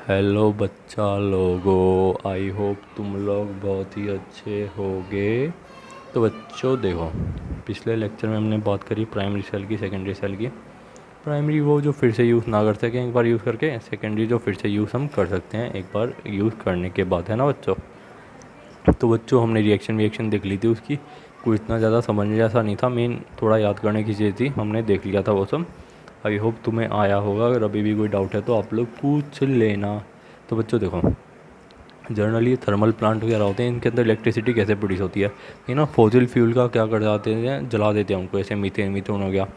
Hello बच्चा लोगो, I hope तुम लोग बहुत ही अच्छे होगे। तो बच्चों देखो, पिछले लेक्चर में हमने बात करी प्राइमरी सेल की, सेकेंडरी सेल की। प्राइमरी वो जो फिर से यूज़ ना कर सकें एक बार यूज़ करके, सेकेंडरी जो फिर से यूज़ हम कर सकते हैं एक बार यूज़ करने के बाद, है ना बच्चों। तो बच्चों हमने रिएक्शन देख ली थी उसकी, कुछ इतना ज़्यादा समझने जैसा नहीं था, मेन थोड़ा याद करने की चीज़ थी, हमने देख लिया था वो सब। आई होप तुम्हें आया होगा, अगर अभी भी कोई डाउट है तो आप लोग पूछ लेना। तो बच्चों देखो, जनरली ये थर्मल प्लांट वगैरह होते हैं, इनके अंदर इलेक्ट्रिसिटी कैसे प्रोड्यूस होती है। ये ना फॉसिल फ्यूल का क्या कर जाते हैं, जला देते हैं उनको, ऐसे मीथेन हो गया,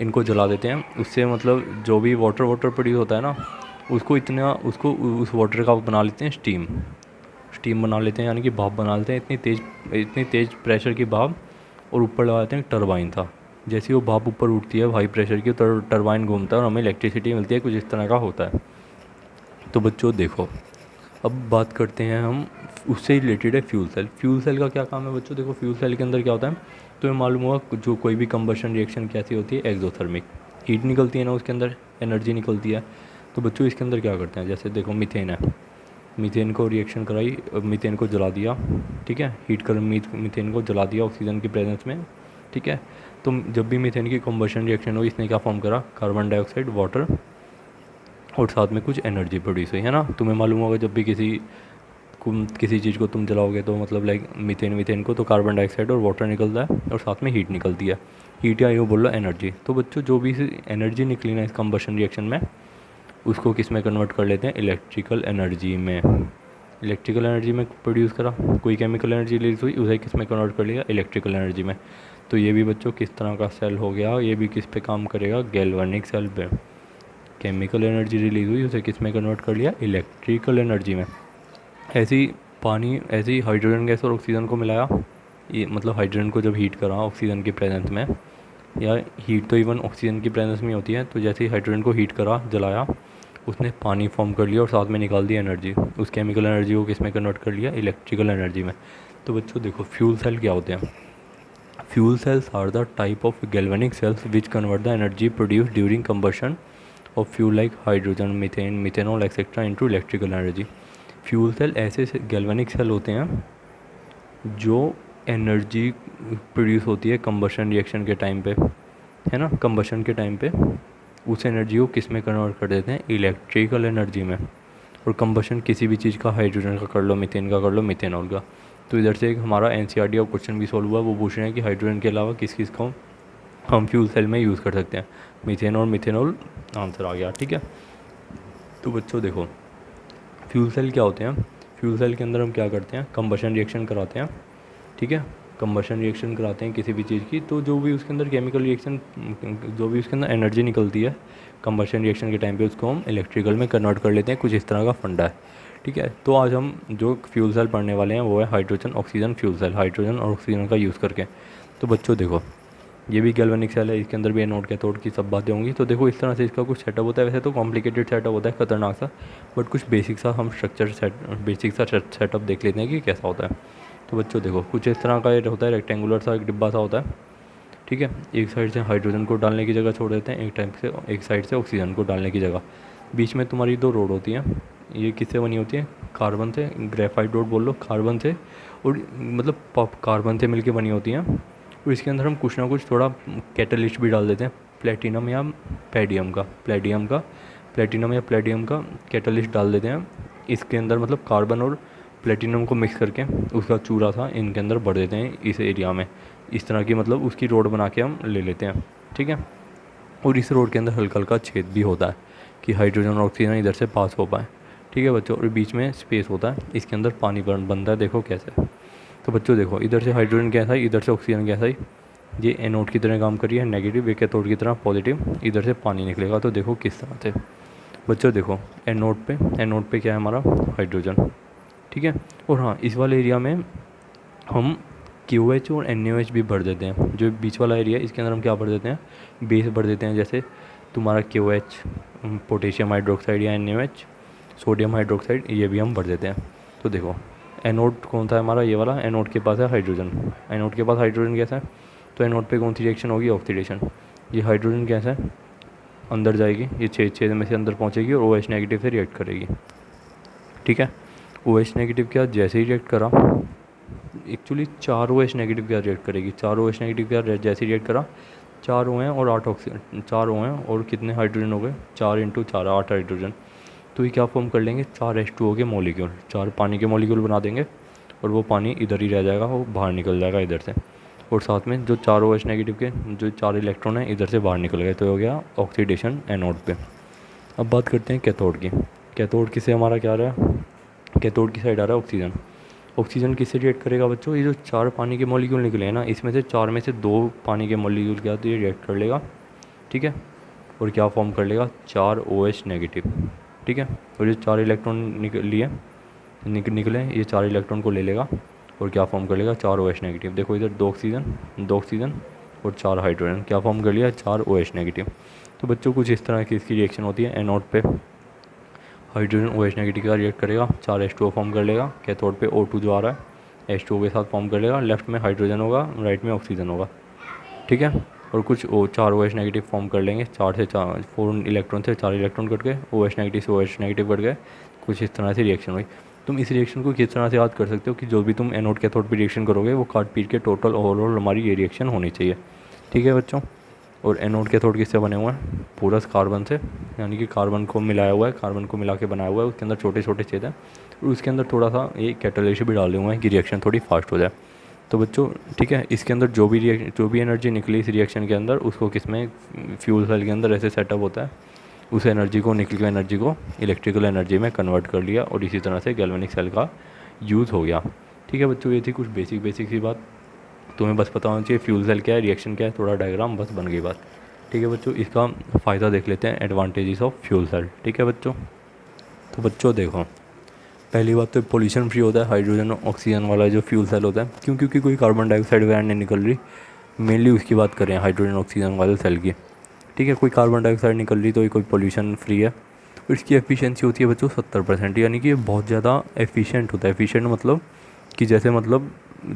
इनको जला देते हैं। उससे मतलब जो भी वाटर वाटर प्रोड्यूस होता है ना, उसको इतना उसको उस वाटर का बना लेते हैं स्टीम। स्टीम बना लेते हैं, यानी कि भाप बना लेते हैं, इतनी तेज़ प्रेशर की भाप। और ऊपर लगा देते हैं टरबाइन था। जैसे ही वो भाप ऊपर उठती है हाई प्रेशर की, तो टरबाइन घूमता है और हमें इलेक्ट्रिसिटी मिलती है, कुछ इस तरह का होता है। तो बच्चों देखो, अब बात करते हैं हम, उससे रिलेटेड है फ्यूल सेल। फ्यूल सेल का क्या काम है बच्चों, देखो फ्यूल सेल के अंदर क्या होता है, तो ये मालूम होगा जो कोई भी कंबशन रिएक्शन कैसी होती है, एक्सोथर्मिक। हीट निकलती है ना उसके अंदर, एनर्जी निकलती है। तो बच्चों इसके अंदर क्या करते हैं, जैसे देखो मीथेन है, मीथेन को रिएक्शन कराई, मीथेन को जला दिया, ठीक है, हीट कर मीथेन को जला दिया ऑक्सीजन की प्रेजेंस में, ठीक है। तो जब भी मीथेन की कंबशन रिएक्शन हुई, इसने क्या फॉर्म करा, कार्बन डाइऑक्साइड, वाटर, और साथ में कुछ एनर्जी प्रोड्यूस हुई, है ना। तुम्हें मालूम होगा जब भी किसी चीज़ को तुम जलाओगे तो मतलब लाइक मीथेन मीथेन को, तो कार्बन डाइऑक्साइड और वाटर निकलता है और साथ में हीट निकलती है। हीट या यूँ बोल लो एनर्जी। तो बच्चों जो भी एनर्जी निकली ना इस कंबशन रिएक्शन में, उसको किस में कन्वर्ट कर लेते हैं, इलेक्ट्रिकल एनर्जी में। इलेक्ट्रिकल एनर्जी में प्रोड्यूस करा, कोई केमिकल एनर्जी रिलीज हुई, उसे किस में कन्वर्ट कर लिया, इलेक्ट्रिकल एनर्जी में। तो ये भी बच्चों किस तरह का सेल हो गया, ये भी किस पे काम करेगा, गैल्वेनिक सेल पे। केमिकल एनर्जी रिलीज हुई, उसे किस में कन्वर्ट कर लिया, इलेक्ट्रिकल एनर्जी में। ऐसी ऐसे ही हाइड्रोजन गैस और ऑक्सीजन को मिलाया, ये मतलब हाइड्रोजन को जब हीट करा ऑक्सीजन की प्रेजेंस में, या हीट तो इवन ऑक्सीजन की प्रेजेंस में होती है, तो जैसे ही हाइड्रोजन को हीट करा, जलाया, उसने पानी फॉर्म कर लिया और साथ में निकाल दी एनर्जी। उस केमिकल एनर्जी को किस में कन्वर्ट कर लिया, इलेक्ट्रिकल एनर्जी में। तो बच्चों देखो, फ्यूल सेल क्या होते हैं। Fuel cells are the type of galvanic cells which convert the energy produce during combustion of fuel like hydrogen, methane, methanol etcetera into electrical energy. Fuel cell ऐसे galvanic cell होते हैं जो energy produce होती है combustion reaction के time पे, है ना, कंबशन के टाइम पे उस एनर्जी को किस में कन्वर्ट कर देते हैं, इलेक्ट्रिकल एनर्जी में। और कंबशन किसी भी चीज़ का, हाइड्रोजन का कर लो, मीथेन का कर लो, मिथेनॉल का। तो इधर से एक हमारा एनसीईआरटी का क्वेश्चन भी सॉल्व हुआ, वो पूछ रहे हैं कि हाइड्रोजन के अलावा किस किस को हम फ्यूल सेल में यूज़ कर सकते हैं। मीथेन और मिथेनॉल आंसर आ गया, ठीक है। तो बच्चों देखो, फ्यूल सेल क्या होते हैं। फ्यूल सेल के अंदर हम क्या करते हैं, कंबशन रिएक्शन कराते हैं, ठीक है। कंबशन रिएक्शन कराते हैं किसी भी चीज़ की, तो जो भी उसके अंदर केमिकल रिएक्शन, जो भी उसके अंदर एनर्जी निकलती है कंबशन रिएक्शन के टाइम पे, उसको हम इलेक्ट्रिकल में कन्वर्ट कर लेते हैं। कुछ इस तरह का फंडा है, ठीक है। तो आज हम जो फ्यूल सेल पढ़ने वाले हैं वो है hydrogen oxygen fuel cell, hydrogen और ऑक्सीजन का यूज़ करके। तो बच्चों देखो, ये भी गैल्वेनिक सेल है, इसके अंदर भी एनोड कैथोड की सब बातें होंगी। तो देखो इस तरह से इसका कुछ सेटअप होता है, वैसे तो कॉम्प्लिकेटेड सेटअप होता है, खतरनाक सा, बट कुछ बेसिक सा सेटअप देख लेते हैं कि कैसा होता है। तो बच्चों देखो, कुछ इस तरह का ये होता है, रेक्टेंगुलर सा एक डिब्बा सा होता है, ठीक है। एक साइड से हाइड्रोजन को डालने की जगह छोड़ देते हैं, एक साइड से ऑक्सीजन को डालने की जगह। बीच में तुम्हारी दो रोड होती हैं, ये किससे बनी होती है, कार्बन से, ग्रेफाइट रोड बोल लो, कार्बन से, और मतलब कार्बन से मिलके बनी होती हैं। और इसके अंदर हम कुछ ना कुछ थोड़ा कैटलिस्ट भी डाल देते हैं, प्लेटिनम या प्लेटिनम या प्लेडियम का कैटलिस्ट डाल देते हैं इसके अंदर, मतलब कार्बन और प्लेटिनम को मिक्स करके उसका चूरा था इनके अंदर भर देते हैं इस एरिया में। इस तरह की मतलब उसकी रोड बना के हम ले लेते हैं, ठीक है। और इस रोड के अंदर हल्का हल्का छेद भी होता है कि हाइड्रोजन और ऑक्सीजन इधर से पास हो पाए, ठीक है बच्चों। और बीच में स्पेस होता है, इसके अंदर पानी बनता है, देखो कैसे। तो बच्चों देखो, इधर से हाइड्रोजन गैस आई, इधर से ऑक्सीजन गैस आई, ये एनोड की तरह काम करी है, नेगेटिव, ये कैथोड की तरह पॉजिटिव, इधर से पानी निकलेगा। तो देखो किस तरह से बच्चों, देखो एनोड पे क्या है हमारा, हाइड्रोजन, ठीक है। और हाँ, इस वाले एरिया में हम KOH और NaOH भी भर देते हैं। जो बीच वाला एरिया है इसके अंदर हम क्या भर देते हैं, बेस भर देते हैं। जैसे तुम्हारा KOH, पोटेशियम हाइड्रोक्साइड या NaOH, सोडियम हाइड्रोक्साइड, ये भी हम भर देते हैं। तो देखो, एनोड कौन सा है हमारा, ये वाला, एनोड के पास है हाइड्रोजन, एनोड के पास हाइड्रोजन गैस है, तो एनोड पे कौन सी रिएक्शन होगी, ऑक्सीडेशन। ये हाइड्रोजन गैस है, अंदर जाएगी, ये छेद में से अंदर पहुँचेगी और OH नेगेटिव से रिएक्ट करेगी। ठीक है, OH नेगेटिव क्या जैसे ही रिएक्ट करा, एक्चुअली 4 OH नेगेटिव क्या रिएक्ट करेगी, 4 OH नेगेटिव क्या जैसे ही रिएक्ट करा, 4 O हैं और 8 ऑक्सीजन, 4 O हैं और कितने हाइड्रोजन हो गए, 4 × 4 8 हाइड्रोजन। तो ये क्या फॉर्म कर लेंगे, 4 H2O के मॉलिक्यूल, 4 पानी के मॉलिक्यूल बना देंगे और वो पानी इधर ही रह जाएगा, वो बाहर निकल जाएगा इधर से। और साथ में जो 4 OH नेगेटिव के जो 4 इलेक्ट्रॉन हैं इधर से बाहर निकल गए, तो हो गया ऑक्सीडेशन एनोड पे। अब बात करते हैं कैथोड की। कैथोड किसे हमारा क्या रहा है, कैथोड की साइड आ रहा है ऑक्सीजन। ऑक्सीजन किससे रिएक्ट करेगा बच्चों, ये जो 4 पानी के मॉलिक्यूल निकले हैं ना, इसमें से 4 में से 2 पानी के मॉलिक्यूल क्या, तो ये रिएक्ट कर लेगा। ठीक है, और क्या फॉर्म कर लेगा, 4 OH नेगेटिव। ठीक है, और ये 4 इलेक्ट्रॉन निकले, ये 4 इलेक्ट्रॉन को ले लेगा और क्या फॉर्म कर लेगा, 4 OH नेगेटिव। देखो इधर 2 ऑक्सीजन और 4 हाइड्रोजन, क्या फॉर्म कर लिया, 4 OH नेगेटिव। तो बच्चों कुछ इस तरह की इसकी रिएक्शन होती है। एनोड पे हाइड्रोजन OH नेगेटिव का रिएक्ट करेगा, 4 H2O फॉर्म कर लेगा। कैथोड पे O2 जो आ रहा है H2O के साथ फॉर्म कर लेगा, लेफ्ट में हाइड्रोजन होगा, राइट में ऑक्सीजन होगा। ठीक है, और कुछ 4 OH नेगेटिव फॉर्म कर लेंगे, 4 इलेक्ट्रॉन से 4 इलेक्ट्रॉन कट गए, OH नेगेटिव से OH नेगेटिव कट गए। कुछ इस तरह से रिएक्शन हुई। तुम इस रिएक्शन को किस तरह से याद कर सकते हो कि जो भी तुम एनोड कैथोड पे रिएक्शन करोगे वो काट पीट के टोटल ओवरऑल हमारी ये रिएक्शन होनी चाहिए। ठीक है बच्चों, और एनोड कैथोड किससे बने हुए हैं, पूरा कार्बन से, यानी कि कार्बन को मिलाया हुआ है, कार्बन को मिला के बनाया हुआ है, उसके अंदर छोटे छोटे छेद हैं और उसके अंदर थोड़ा सा ये कैटालिस्ट भी डाले हुए हैं कि रिएक्शन थोड़ी फास्ट हो जाए। तो बच्चों ठीक है, इसके अंदर जो भी एनर्जी निकली इस रिएक्शन के अंदर, उसको किसमें, फ्यूल सेल के अंदर ऐसे सेटअप होता है, उस एनर्जी को, निकल एनर्जी को इलेक्ट्रिकल एनर्जी में कन्वर्ट कर लिया और इसी तरह से गैल्वेनिक सेल का यूज़ हो गया। ठीक है बच्चों, ये थी कुछ बेसिक सी बात, तुम्हें बस पता होना चाहिए फ्यूल सेल क्या है, रिएक्शन क्या है, थोड़ा डायग्राम, बस बन गई बात। ठीक है बच्चों, इसका फ़ायदा देख लेते हैं, एडवांटेजेस ऑफ फ्यूल सेल। ठीक है बच्चों, तो बच्चों देखो, पहली बात तो पोल्यूशन फ्री होता है हाइड्रोजन ऑक्सीजन वाला जो फ्यूल सेल होता है, क्योंकि कोई कार्बन डाइऑक्साइड वगैरह नहीं निकल रही। मेनली उसकी बात करें हाइड्रोजन ऑक्सीजन वाले सेल की। ठीक है, कोई कार्बन डाइऑक्साइड निकल रही तो ये कोई पोल्यूशन फ्री है। और इसकी एफिशिएंसी होती है बच्चों 70%, यानी कि ये बहुत ज़्यादा एफिशिएंट होता है। एफिशिएंट मतलब कि जैसे मतलब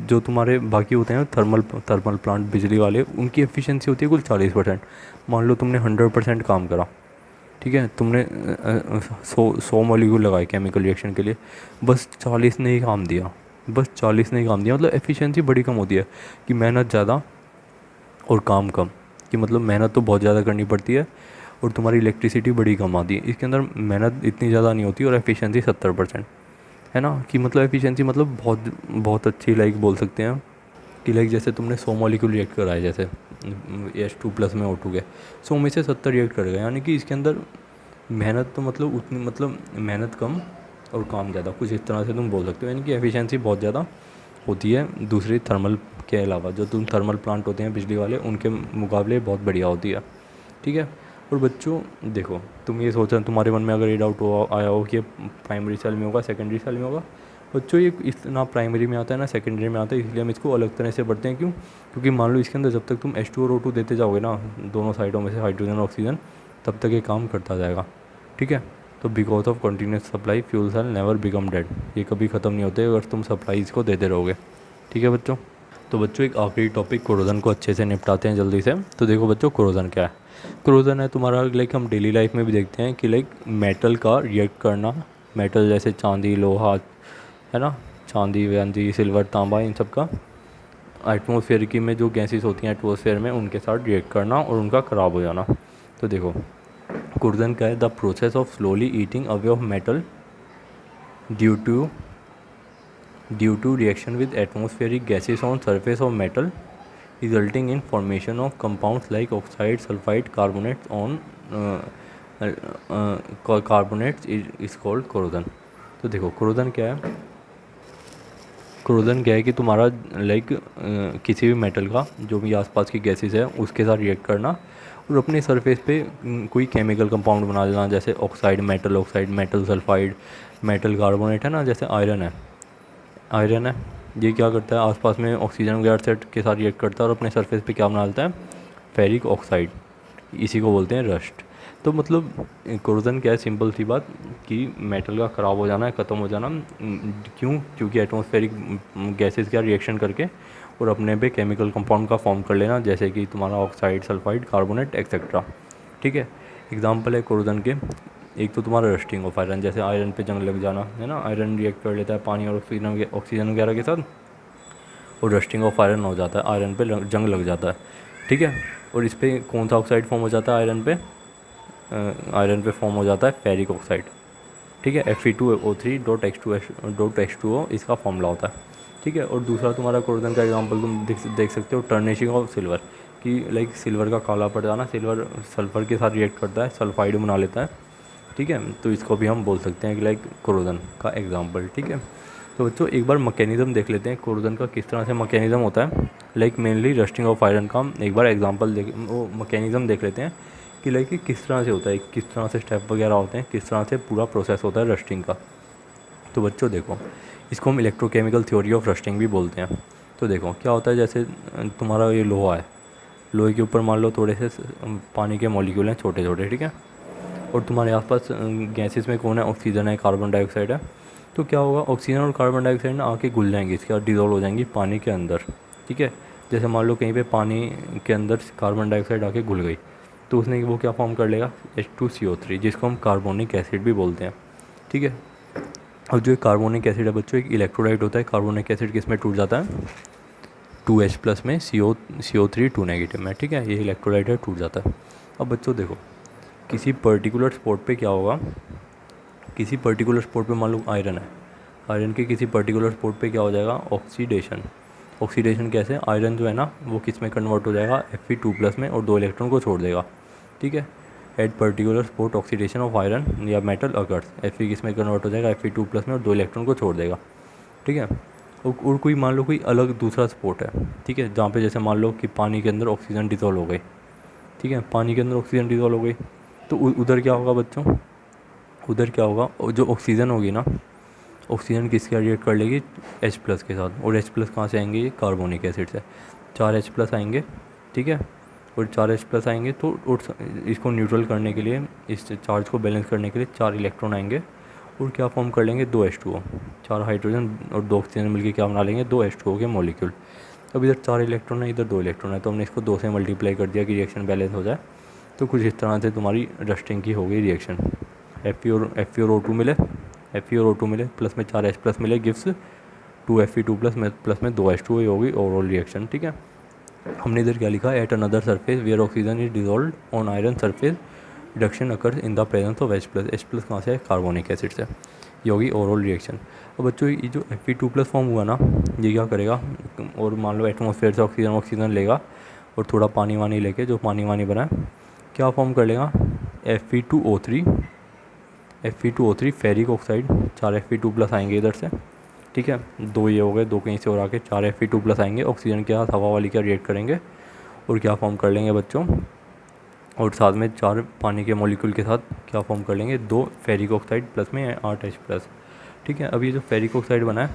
जो तुम्हारे बाकी होते हैं थर्मल प्लांट बिजली वाले, उनकी एफिशिएंसी होती है कुल 40%। मान लो तुमने 100% काम करा, ठीक है, तुमने 100 मॉलिक्यूल लगाए केमिकल रिएक्शन के लिए, बस 40 ने ही काम दिया, मतलब एफिशिएंसी बड़ी कम होती है कि मेहनत ज़्यादा और काम कम, कि मतलब मेहनत तो बहुत ज़्यादा करनी पड़ती है और तुम्हारी इलेक्ट्रिसिटी बड़ी कम आती है। इसके अंदर मेहनत इतनी ज़्यादा नहीं होती और एफिशिएंसी 70%, है ना, कि मतलब एफिशिएंसी मतलब बहुत अच्छी, लाइक बोल सकते हैं कि लाइक जैसे तुमने 100 मॉलिक्यूल रिएक्ट कराए, जैसे H2+ में O2 के 100 में से 70 रिएक्ट कर गए, यानी कि इसके अंदर मेहनत तो मतलब उतनी, मतलब मेहनत कम और काम ज़्यादा, कुछ इस तरह से तुम बोल सकते हो। यानी कि एफिशिएंसी बहुत ज़्यादा होती है दूसरी थर्मल के अलावा, जो तुम थर्मल प्लांट होते हैं बिजली वाले, उनके मुकाबले बहुत बढ़िया होती है। ठीक है, और बच्चों देखो, तुम ये सोच रहे, तुम्हारे मन में अगर ये डाउट आया हो कि प्राइमरी सेल में होगा सेकेंडरी सेल में होगा, बच्चों ये इस ना प्राइमरी में आता है ना सेकेंडरी में आता है, इसलिए हम इसको अलग तरह से पढ़ते हैं। क्यों, क्योंकि मान लो इसके अंदर जब तक तुम H2 और O2 देते जाओगे ना दोनों साइडों में से हाइड्रोजन ऑक्सीजन, तब तक ये काम करता जाएगा। ठीक है, तो because of continuous supply fuel cell never become dead, ये कभी ख़त्म नहीं होते अगर तुम सप्लाई इसको देते रहोगे। ठीक है बच्चों, तो बच्चों एक आखिरी टॉपिक कोरोजन को अच्छे से निपटाते हैं जल्दी से। तो देखो बच्चों, कोरोजन क्या है, कोरोजन है तुम्हारा, लाइक हम डेली लाइफ में भी देखते हैं कि लाइक मेटल का रिएक्ट करना, मेटल जैसे चांदी लोहा, है ना, चांदी वांदी सिल्वर तांबा, इन सब का एटमॉस्फेयर की में जो गैसेस होती हैं एटमॉस्फेयर में, उनके साथ रिएक्ट करना और उनका ख़राब हो जाना। तो देखो कोरोजन क्या है, the process of slowly eating away of metal due to reaction with atmospheric gases on surface of metal resulting in formation of compounds like oxide, sulfide, carbonates on carbonates is called corrosion। तो देखो corrosion क्या है, corrosion क्या है कि तुम्हारा like किसी भी मेटल का जो भी आसपास की गैसेस है उसके साथ रिएक्ट करना और अपने सरफेस पे कोई केमिकल कंपाउंड बना देना, जैसे oxide, metal oxide, metal sulphide, metal carbonate, है ना, जैसे आयरन है, ये क्या करता है आसपास में ऑक्सीजन वगैरह सेट के साथ रिएक्ट करता है और अपने सरफेस पे क्या बना लेता है, फेरिक ऑक्साइड, इसी को बोलते हैं रस्ट। तो मतलब कोरोजन क्या है, सिंपल सी बात कि मेटल का ख़राब हो जाना है, ख़त्म हो जाना। क्यों, क्योंकि एटमॉस्फेरिक गैसेस का रिएक्शन करके और अपने पे केमिकल कंपाउंड का फॉर्म कर लेना, जैसे कि तुम्हारा ऑक्साइड, सल्फाइड, कार्बोनेट एक्सेट्रा। ठीक है, एग्जाम्पल है कोरोजन के, एक तो तुम्हारा रस्टिंग ऑफ आयरन, जैसे आयरन पे जंग लग जाना है ना, आयरन रिएक्ट कर लेता है पानी और ऑक्सीजन वगैरह के साथ, और रस्टिंग ऑफ आयरन हो जाता है, आयरन पे जंग लग जाता है, ठीक है। और इस पर कौन सा ऑक्साइड फॉर्म हो जाता है आयरन पे फॉर्म हो जाता है फेरिक ऑक्साइड, ठीक है। Fe2O3.H2O इसका फॉर्मूला होता है, ठीक है। और दूसरा तुम्हारा कोरोजन का एग्जांपल तुम देख सकते हो, टर्निशिंग ऑफ सिल्वर, कि लाइक सिल्वर का काला पड़ जाना, सिल्वर सल्फ़र के साथ रिएक्ट करता है, सल्फाइड बना लेता है, ठीक है। तो इसको भी हम बोल सकते हैं कि लाइक कोरोजन का एग्जांपल, ठीक है। तो बच्चों एक बार मैकेनिज़्म देख लेते हैं कोरोजन का, किस तरह से मैकेनिज़्म होता है, like mainly rusting of iron का हम एक बार एग्जांपल वो मैकेनिज़्म देख लेते हैं कि लाइक किस तरह से होता है, किस तरह से स्टेप वगैरह होते हैं, किस तरह से पूरा प्रोसेस होता है रस्टिंग का। तो बच्चों देखो, इसको हम इलेक्ट्रोकेमिकल थ्योरी ऑफ रस्टिंग भी बोलते हैं। तो देखो क्या होता है, जैसे तुम्हारा ये लोहा है, लोहे के ऊपर मान लो थोड़े से पानी के मॉलिक्यूल हैं छोटे छोटे, ठीक है। और तुम्हारे आसपास गैसेस में कौन है, ऑक्सीजन है, कार्बन डाइऑक्साइड है। तो क्या होगा, ऑक्सीजन और कार्बन डाइऑक्साइड ना आके घुल जाएंगी, इसके बाद डिजोल्व हो जाएंगी पानी के अंदर, ठीक है। जैसे मान लो कहीं पे पानी के अंदर कार्बन डाइऑक्साइड आके घुल गई, तो उसने वो क्या फॉर्म कर लेगा, H2CO3, जिसको हम कार्बोनिक एसिड भी बोलते हैं, ठीक है। और जो कार्बोनिक एसिड है बच्चों, एक इलेक्ट्रोलाइट होता है, कार्बोनिक एसिड किस में टूट जाता है, 2H+ में, CO3 2 नेगेटिव में, ठीक है। ये इलेक्ट्रोलाइट है, टूट जाता है। अब बच्चों देखो, किसी पर्टिकुलर स्पॉट पे क्या होगा, किसी पर्टिकुलर स्पॉट पे मान लो आयरन है, आयरन के किसी पर्टिकुलर स्पॉट पे क्या हो जाएगा, ऑक्सीडेशन। ऑक्सीडेशन कैसे, आयरन जो है ना वो किस में कन्वर्ट हो जाएगा, Fe2+ में, और 2 इलेक्ट्रॉन को छोड़ देगा, ठीक है। At particular spot oxidation of iron या मेटल अकर्स, Fe किस में कन्वर्ट हो जाएगा, Fe2+ में, और 2 इलेक्ट्रॉन को छोड़ देगा, ठीक है। और कोई मान लो कोई अलग दूसरा स्पॉट है, ठीक है, जहाँ पे जैसे मान लो कि पानी के अंदर ऑक्सीजन डिजोल्व हो गई, ठीक है, पानी के अंदर ऑक्सीजन डिजोल्व हो गई, तो उधर क्या होगा बच्चों, उधर क्या होगा, जो ऑक्सीजन होगी ना, ऑक्सीजन किसके रिएक्ट कर लेगी, H+ के साथ, और H+ कहाँ से आएंगे, ये कार्बोनिक एसिड से, 4 H+ आएंगे, ठीक है। और 4 H+ आएंगे तो इसको न्यूट्रल करने के लिए, इस चार्ज को बैलेंस करने के लिए 4 इलेक्ट्रॉन आएंगे, और क्या फॉर्म कर लेंगे, 2 H2O, 4 हाइड्रोजन और 2 ऑक्सीजन मिलकर क्या बना लेंगे, 2 H2O के मॉलिक्यूल। अब इधर 4 इलेक्ट्रॉन है, इधर 2 इलेक्ट्रॉन है, तो हमने इसको 2 से मल्टीप्लाई कर दिया कि रिएक्शन बैलेंस हो जाए। तो कुछ इस तरह से तुम्हारी रस्टिंग की हो गई रिएक्शन, Fe और O2 मिले, Fe और O2 मिले, प्लस में 4 H+ मिले, गिव्स 2 Fe2+ में, प्लस में 2 H2O, होगी ओवरऑल रिएक्शन, ठीक है। हमने इधर क्या लिखा, at another surface where oxygen is dissolve on iron surface, reduction occurs in the presence of H+। कहाँ से है, कार्बोनिक एसिड से, ये होगी ओवरऑल रिएक्शन। अब बच्चों ये जो Fe2+ फॉर्म हुआ ना, ये क्या करेगा, और मान लो एटमॉस्फेयर से ऑक्सीजन लेगा, और थोड़ा पानी वानी लेके, जो पानी वानी बना है, क्या फॉर्म कर लेगा, Fe2O3 फेरिक ऑक्साइड, 4 Fe2+ आएंगे इधर से, ठीक है, 2 ये हो गए, 2 कहीं से और आके 4 Fe2+ आएंगे, ऑक्सीजन के साथ हवा वाली क्या रिएक्ट करेंगे, और क्या फॉर्म कर लेंगे बच्चों, और साथ में 4 पानी के मॉलिक्यूल के साथ क्या फॉर्म कर लेंगे, 2 फेरिक ऑक्साइड, प्लस में 8 H+, ठीक है। अब ये जो फेरिक ऑक्साइड बना है,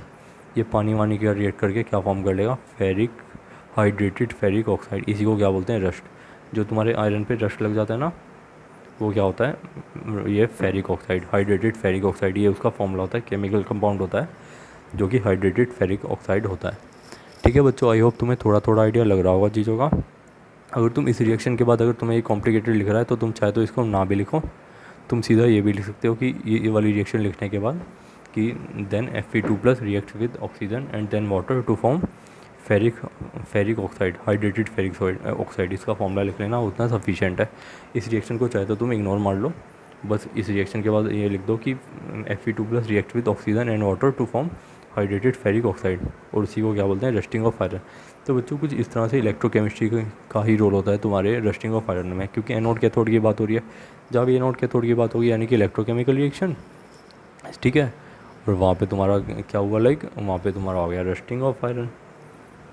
ये पानी वानी के रिएक्ट करके क्या फॉर्म कर लेगा, हाइड्रेटेड फेरिक ऑक्साइड, इसी को क्या बोलते हैं, रस्ट। जो तुम्हारे आयरन पे रस्ट लग जाता है ना, वो क्या होता है, ये ferric oxide, hydrated ferric oxide, ये उसका फॉर्मूला होता है, केमिकल कंपाउंड होता है जो कि हाइड्रेटेड फेरिक ऑक्साइड होता है, ठीक है बच्चों। आई होप तुम्हें थोड़ा थोड़ा आइडिया लग रहा होगा चीज़ों का। अगर तुम इस रिएक्शन के बाद अगर तुम्हें ये कॉम्प्लिकेटेड लिख रहा है, तो तुम चाहे तो इसको ना भी लिखो, तुम सीधा ये भी लिख सकते हो कि ये वाली रिएक्शन लिखने के बाद कि then Fe2+ react with oxygen and then water to form ferric oxide, hydrated ferric oxide, इसका फॉर्मूला लिख लेना, उतना सफिशिएंट है। इस रिएक्शन को चाहे तो तुम इग्नोर मार लो, बस इस रिएक्शन के बाद ये लिख दो कि Fe2+ react with oxygen and water to form hydrated ferric oxide, और उसी को क्या बोलते हैं, रस्टिंग ऑफ आयरन। तो बच्चों कुछ इस तरह से इलेक्ट्रोकेमिस्ट्री का ही रोल होता है तुम्हारे रस्टिंग ऑफ आयरन में, क्योंकि एनोड कैथोड की बात हो रही है, जब एनोड कैथोड की बात होगी यानी कि इलेक्ट्रोकेमिकल रिएक्शन, ठीक है। और वहाँ पे तुम्हारा क्या हुआ, लाइक वहाँ पे तुम्हारा हो गया रस्टिंग ऑफ आयरन,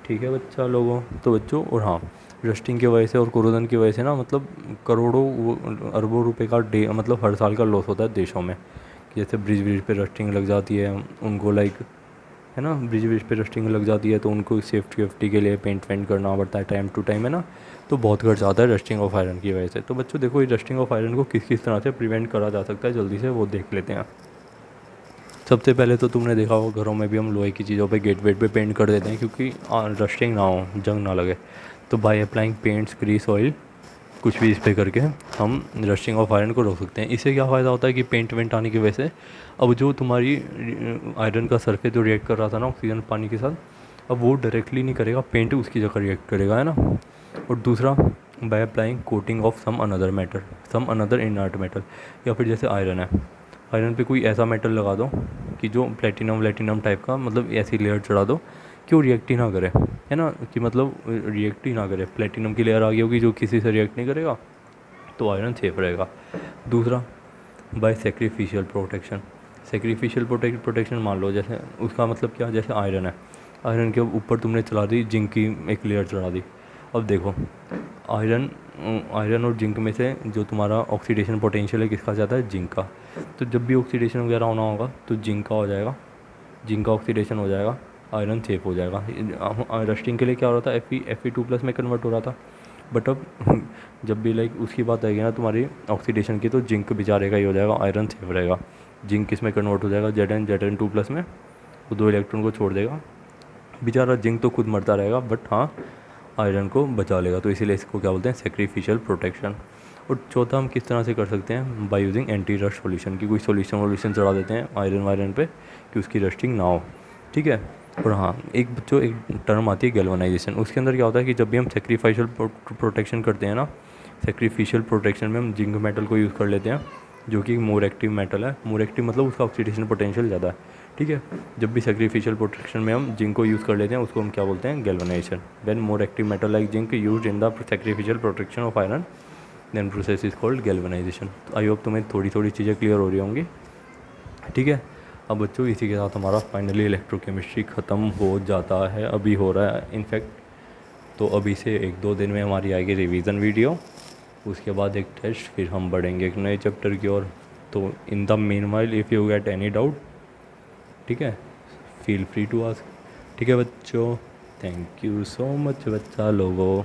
ठीक है बच्चा लोगों। तो बच्चों, और हाँ, रस्टिंग की वजह से और कोरोजन की वजह से ना, मतलब करोड़ों अरबों रुपए का मतलब हर साल का लॉस होता है देशों में, कि जैसे ब्रिज पे रस्टिंग लग जाती है उनको, लाइक है ना, ब्रिज पे रस्टिंग लग जाती है तो उनको सेफ्टी के लिए पेंट करना पड़ता है टाइम टू टाइम, है ना, तो बहुत खर्च आता है रस्टिंग ऑफ आयरन की वजह से। तो बच्चों देखो, ये रस्टिंग ऑफ आयरन को किस किस तरह से प्रिवेंट करा जा सकता है, जल्दी से वो देख लेते हैं। सबसे पहले तो तुमने देखा होगा घरों में भी हम लोहे की चीज़ों पे गेट वेट पे पेंट कर देते हैं, क्योंकि रस्टिंग ना हो, जंग ना लगे। तो by applying paints, grease, oil कुछ भी इस पे करके हम रस्टिंग ऑफ आयरन को रोक सकते हैं। इससे क्या फ़ायदा होता है कि पेंट वेंट आने की वजह से अब जो तुम्हारी आयरन का सरफेस जो रिएक्ट कर रहा था ना ऑक्सीजन पानी के साथ, अब वो डायरेक्टली नहीं करेगा, पेंट उसकी जगह रिएक्ट करेगा, है ना। और दूसरा, by applying coating of some another metal, some another inert metal, या फिर जैसे आयरन है, आयरन पे कोई ऐसा मेटल लगा दो कि जो प्लेटिनम टाइप का, मतलब ऐसी लेयर चढ़ा दो कि वो रिएक्ट ही ना करे, है ना, कि मतलब रिएक्ट ही ना करे। प्लेटिनम की लेयर आ गई होगी जो किसी से रिएक्ट नहीं करेगा, तो आयरन सेफ रहेगा। दूसरा, by sacrificial protection. Sacrificial protection मान लो, जैसे उसका मतलब क्या, जैसे आयरन है, आयरन के ऊपर तुमने चला दी जिंक की एक लेयर चढ़ा दी। अब देखो, आयरन और जिंक में से जो तुम्हारा ऑक्सीडेशन पोटेंशियल है किसका ज़्यादा है, जिंक का। तो जब भी ऑक्सीडेशन वगैरह होना होगा तो जिंक का हो जाएगा, जिंक का ऑक्सीडेशन हो जाएगा, आयरन सेफ हो जाएगा। रस्टिंग के लिए क्या हो रहा था, Fe2+ में कन्वर्ट हो रहा था, बट अब जब भी लाइक उसकी बात आएगी ना तुम्हारी ऑक्सीडेशन की, तो जिंक बेचारे का ही हो जाएगा, आयरन सेफ रहेगा। जिंक किस में कन्वर्ट हो जाएगा, Zn2+ में, वो 2 इलेक्ट्रॉन को छोड़ देगा, बेचारा जिंक तो खुद मरता रहेगा, बट हाँ आयरन को बचा लेगा। तो इसीलिए इसको क्या बोलते हैं, सेक्रीफिशियल प्रोटेक्शन। और चौथा, हम किस तरह से कर सकते हैं, by using anti rust solution, की कोई सॉल्यूशन चढ़ा देते हैं आयरन पे कि उसकी रस्टिंग ना हो, ठीक है। और हाँ, एक टर्म आती है गैल्वेनाइजेशन, उसके अंदर क्या होता है कि जब भी हम सेक्रीफिशियल प्रोटेक्शन करते हैं ना, सेक्रीफिशियल प्रोटेक्शन में हम जिंक मेटल को यूज़ कर लेते हैं, जो कि मोर एक्टिव मेटल है। मोर एक्टिव मतलब उसका ऑक्सीडेशन पोटेंशियल ज़्यादा है, ठीक है। जब भी सेक्रीफिशियल प्रोटेक्शन में हम जिंक को यूज़ कर लेते हैं, उसको हम क्या बोलते हैं, galvanisation. When more active metal like zinc used in the sacrificial protection of iron, then process is called galvanisation. तो आई होप तुम्हें थोड़ी थोड़ी चीज़ें क्लियर हो रही होंगी, ठीक है। अब बच्चों, इसी के साथ हमारा फाइनली इलेक्ट्रोकेमिस्ट्री ख़त्म हो जाता है, अभी हो रहा है इनफैक्ट। तो अभी से 1-2 दिन में हमारी आएगी रिवीजन वीडियो, उसके बाद एक टेस्ट, फिर हम बढ़ेंगे एक नए चैप्टर की ओर। तो in the meanwhile if you get any doubt, ठीक है, फील फ्री टू आस्क, ठीक है बच्चों। थैंक यू सो मच बच्चा लोगों।